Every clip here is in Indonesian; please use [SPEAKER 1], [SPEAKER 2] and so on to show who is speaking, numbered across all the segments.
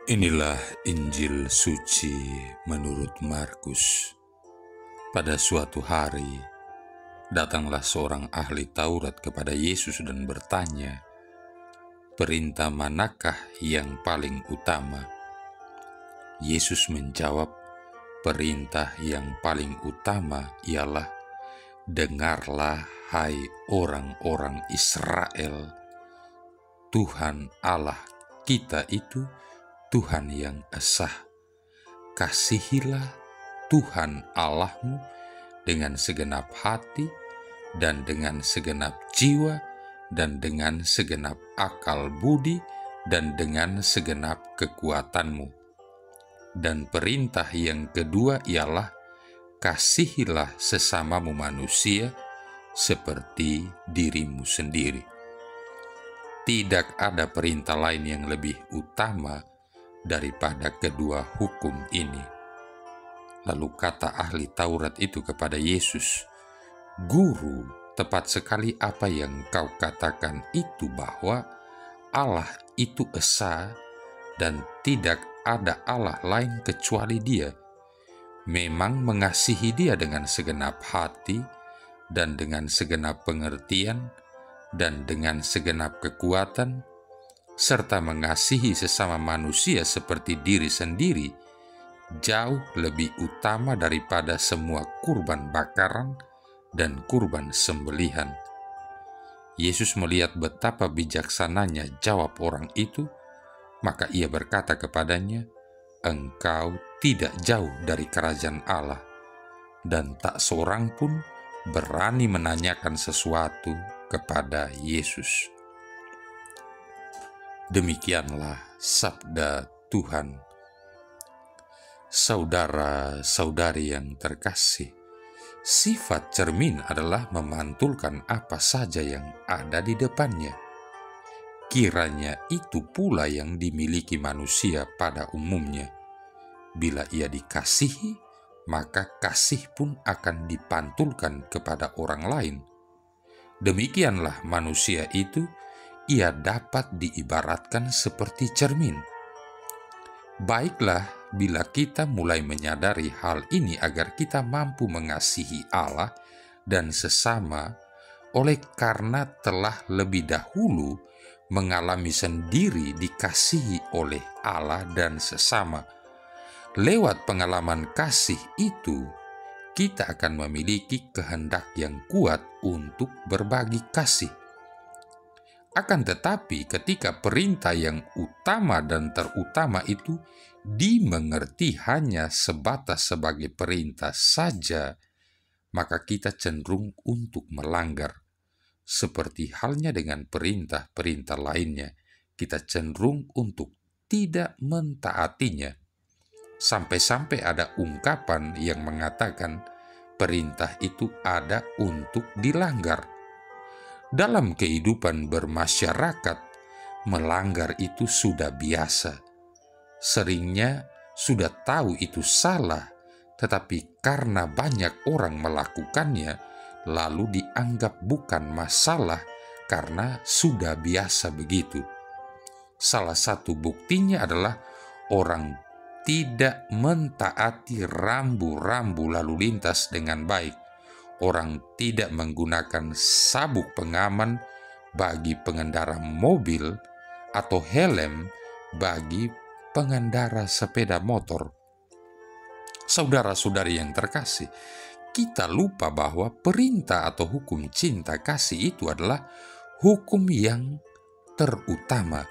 [SPEAKER 1] Inilah Injil suci menurut Markus. Pada suatu hari, datanglah seorang ahli Taurat kepada Yesus dan bertanya, "Perintah manakah yang paling utama?" Yesus menjawab, "Perintah yang paling utama ialah, dengarlah hai orang-orang Israel, Tuhan Allah kita itu Tuhan yang esa. Kasihilah Tuhan Allahmu dengan segenap hati dan dengan segenap jiwa dan dengan segenap akal budi dan dengan segenap kekuatanmu. Dan perintah yang kedua ialah, kasihilah sesamamu manusia seperti dirimu sendiri. Tidak ada perintah lain yang lebih utama daripada kedua hukum ini." Lalu kata ahli Taurat itu kepada Yesus, "Guru, tepat sekali apa yang kau katakan itu, bahwa Allah itu esa dan tidak ada Allah lain kecuali Dia. Memang mengasihi Dia dengan segenap hati dan dengan segenap pengertian dan dengan segenap kekuatan, serta mengasihi sesama manusia seperti diri sendiri, jauh lebih utama daripada semua kurban bakaran dan kurban sembelihan." Yesus melihat betapa bijaksananya jawab orang itu, maka ia berkata kepadanya, "Engkau tidak jauh dari kerajaan Allah." Dan tak seorang pun berani menanyakan sesuatu kepada Yesus. Demikianlah sabda Tuhan. Saudara-saudari yang terkasih, sifat cermin adalah memantulkan apa saja yang ada di depannya. Kiranya itu pula yang dimiliki manusia pada umumnya. Bila ia dikasihi, maka kasih pun akan dipantulkan kepada orang lain. Demikianlah manusia itu, ia dapat diibaratkan seperti cermin. Baiklah bila kita mulai menyadari hal ini agar kita mampu mengasihi Allah dan sesama, oleh karena telah lebih dahulu mengalami sendiri dikasihi oleh Allah dan sesama. Lewat pengalaman kasih itu, kita akan memiliki kehendak yang kuat untuk berbagi kasih. Akan tetapi ketika perintah yang utama dan terutama itu dimengerti hanya sebatas sebagai perintah saja, maka kita cenderung untuk melanggar. Seperti halnya dengan perintah-perintah lainnya, kita cenderung untuk tidak mentaatinya. Sampai-sampai ada ungkapan yang mengatakan perintah itu ada untuk dilanggar. Dalam kehidupan bermasyarakat, melanggar itu sudah biasa. Seringnya sudah tahu itu salah, tetapi karena banyak orang melakukannya, lalu dianggap bukan masalah karena sudah biasa begitu. Salah satu buktinya adalah orang tidak mentaati rambu-rambu lalu lintas dengan baik. Orang tidak menggunakan sabuk pengaman bagi pengendara mobil atau helm bagi pengendara sepeda motor. Saudara-saudari yang terkasih, kita lupa bahwa perintah atau hukum cinta kasih itu adalah hukum yang terutama.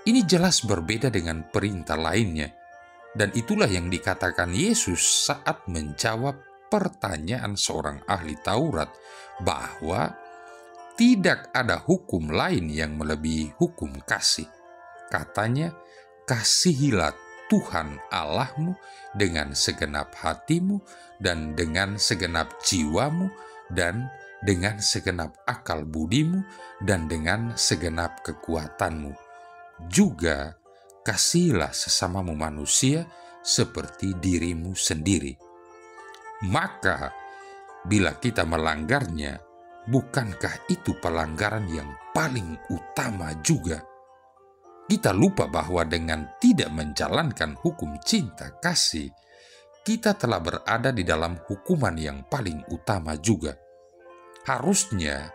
[SPEAKER 1] Ini jelas berbeda dengan perintah lainnya, dan itulah yang dikatakan Yesus saat menjawab pertanyaan seorang ahli Taurat bahwa tidak ada hukum lain yang melebihi hukum kasih. Katanya, "Kasihilah Tuhan Allahmu dengan segenap hatimu dan dengan segenap jiwamu dan dengan segenap akal budimu dan dengan segenap kekuatanmu. Juga kasihilah sesamamu manusia seperti dirimu sendiri." Maka, bila kita melanggarnya, bukankah itu pelanggaran yang paling utama juga? kita lupa bahwa dengan tidak menjalankan hukum cinta kasih, kita telah berada di dalam hukuman yang paling utama juga. Harusnya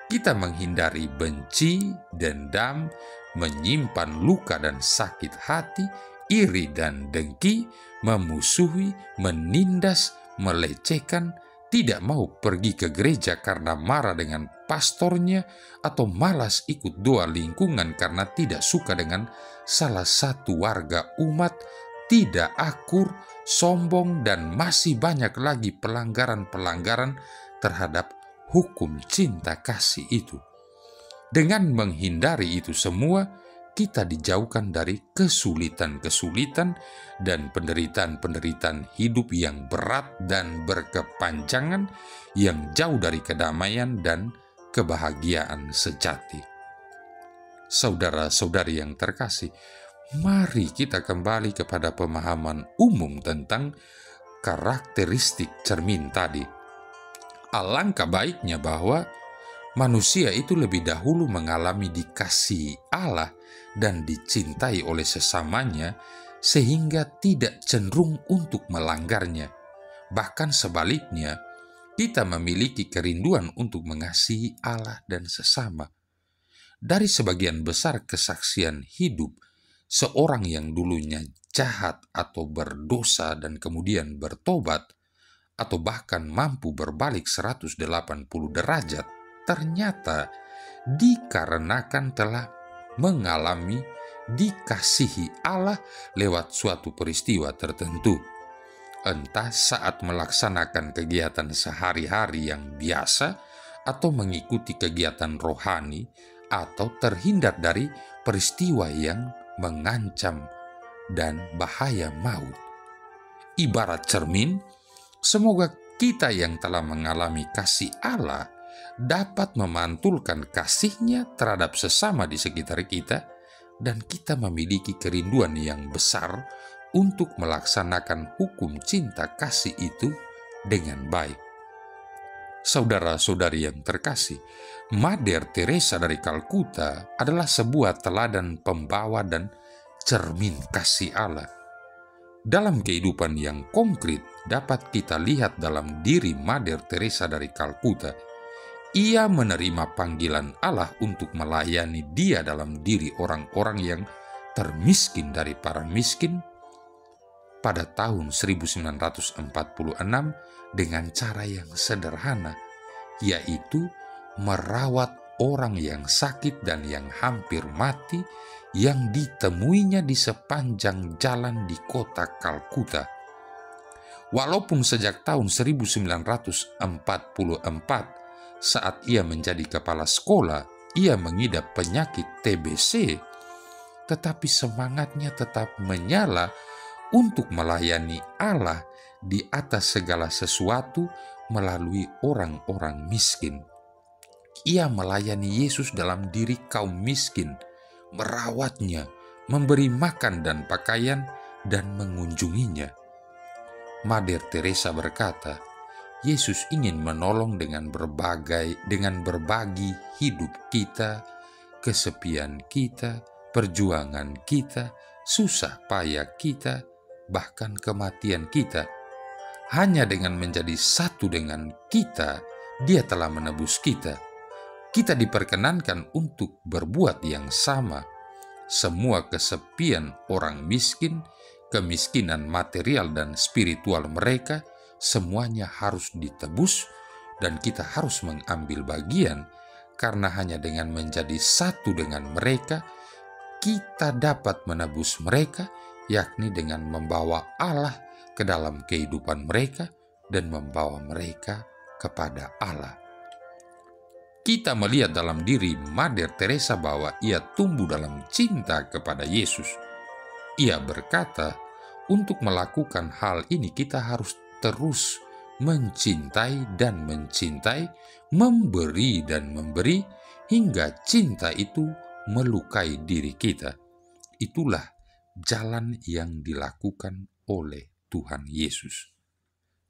[SPEAKER 1] kita menghindari benci, dendam, menyimpan luka dan sakit hati, iri dan dengki, memusuhi, menindas, melecehkan, tidak mau pergi ke gereja karena marah dengan pastornya, atau malas ikut doa lingkungan karena tidak suka dengan salah satu warga umat, tidak akur, sombong, dan masih banyak lagi pelanggaran-pelanggaran terhadap hukum cinta kasih itu. Dengan menghindari itu semua, kita dijauhkan dari kesulitan-kesulitan dan penderitaan-penderitaan hidup yang berat dan berkepanjangan, yang jauh dari kedamaian dan kebahagiaan sejati. Saudara-saudari yang terkasih, mari kita kembali kepada pemahaman umum tentang karakteristik cermin tadi. Alangkah baiknya bahwa manusia itu lebih dahulu mengalami dikasihi Allah dan dicintai oleh sesamanya, sehingga tidak cenderung untuk melanggarnya. Bahkan sebaliknya, kita memiliki kerinduan untuk mengasihi Allah dan sesama. Dari sebagian besar kesaksian hidup seorang yang dulunya jahat atau berdosa dan kemudian bertobat, atau bahkan mampu berbalik 180 derajat, ternyata dikarenakan telah mengalami dikasihi Allah lewat suatu peristiwa tertentu. Entah saat melaksanakan kegiatan sehari-hari yang biasa, atau mengikuti kegiatan rohani, atau terhindar dari peristiwa yang mengancam dan bahaya maut. Ibarat cermin, semoga kita yang telah mengalami kasih Allah dapat memantulkan kasih-Nya terhadap sesama di sekitar kita, dan kita memiliki kerinduan yang besar untuk melaksanakan hukum cinta kasih itu dengan baik. Saudara-saudari yang terkasih, Mother Teresa dari Kalkuta adalah sebuah teladan pembawa dan cermin kasih Allah. Dalam kehidupan yang konkret dapat kita lihat dalam diri Mother Teresa dari Kalkuta. Ia menerima panggilan Allah untuk melayani Dia dalam diri orang-orang yang termiskin dari para miskin pada tahun 1946 dengan cara yang sederhana, yaitu merawat orang yang sakit dan yang hampir mati yang ditemuinya di sepanjang jalan di kota Kalkuta. Walaupun sejak tahun 1944 saat ia menjadi kepala sekolah, ia mengidap penyakit TBC, tetapi semangatnya tetap menyala untuk melayani Allah di atas segala sesuatu melalui orang-orang miskin. Ia melayani Yesus dalam diri kaum miskin, merawatnya, memberi makan dan pakaian, dan mengunjunginya. Mother Teresa berkata, Yesus ingin menolong dengan berbagi hidup kita, kesepian kita, perjuangan kita, susah payah kita, bahkan kematian kita. Hanya dengan menjadi satu dengan kita, Dia telah menebus kita. Kita diperkenankan untuk berbuat yang sama. Semua kesepian orang miskin, kemiskinan material dan spiritual mereka, semuanya harus ditebus, dan kita harus mengambil bagian, karena hanya dengan menjadi satu dengan mereka, kita dapat menebus mereka, yakni dengan membawa Allah ke dalam kehidupan mereka dan membawa mereka kepada Allah. Kita melihat dalam diri Mother Teresa bahwa ia tumbuh dalam cinta kepada Yesus. Ia berkata, untuk melakukan hal ini kita harus terus mencintai dan mencintai, memberi dan memberi, hingga cinta itu melukai diri kita. Itulah jalan yang dilakukan oleh Tuhan Yesus.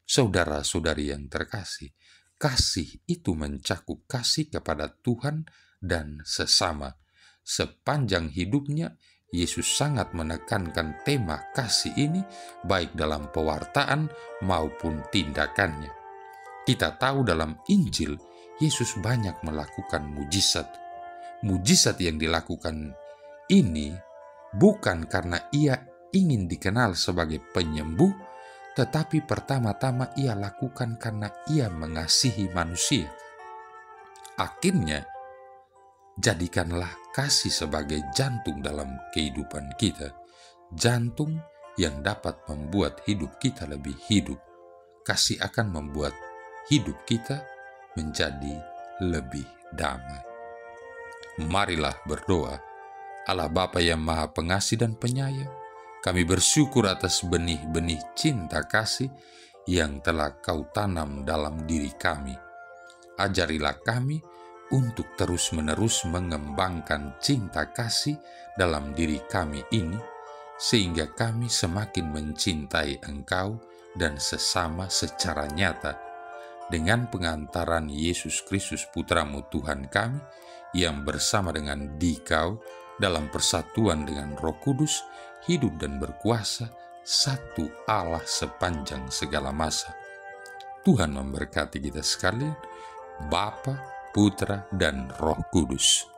[SPEAKER 1] Saudara-saudari yang terkasih, kasih itu mencakup kasih kepada Tuhan dan sesama. sepanjang hidupnya, Yesus sangat menekankan tema kasih ini baik dalam pewartaan maupun tindakannya. Kita tahu dalam Injil, Yesus banyak melakukan mujizat. Mujizat yang dilakukan ini bukan karena ia ingin dikenal sebagai penyembuh, tetapi pertama-tama ia lakukan karena ia mengasihi manusia. Akhirnya, jadikanlah kasih sebagai jantung dalam kehidupan kita. Jantung yang dapat membuat hidup kita lebih hidup. Kasih akan membuat hidup kita menjadi lebih damai. Marilah berdoa. Allah Bapa yang Maha Pengasih dan Penyayang, kami bersyukur atas benih-benih cinta kasih yang telah Kau tanam dalam diri kami. Ajarilah kami untuk terus-menerus mengembangkan cinta kasih dalam diri kami ini, sehingga kami semakin mencintai Engkau dan sesama secara nyata, dengan pengantaran Yesus Kristus Putra-Mu Tuhan kami, yang bersama dengan Dikau dalam persatuan dengan Roh Kudus, hidup dan berkuasa, satu Allah sepanjang segala masa. Tuhan memberkati kita sekalian, Bapa, Putra, dan Roh Kudus.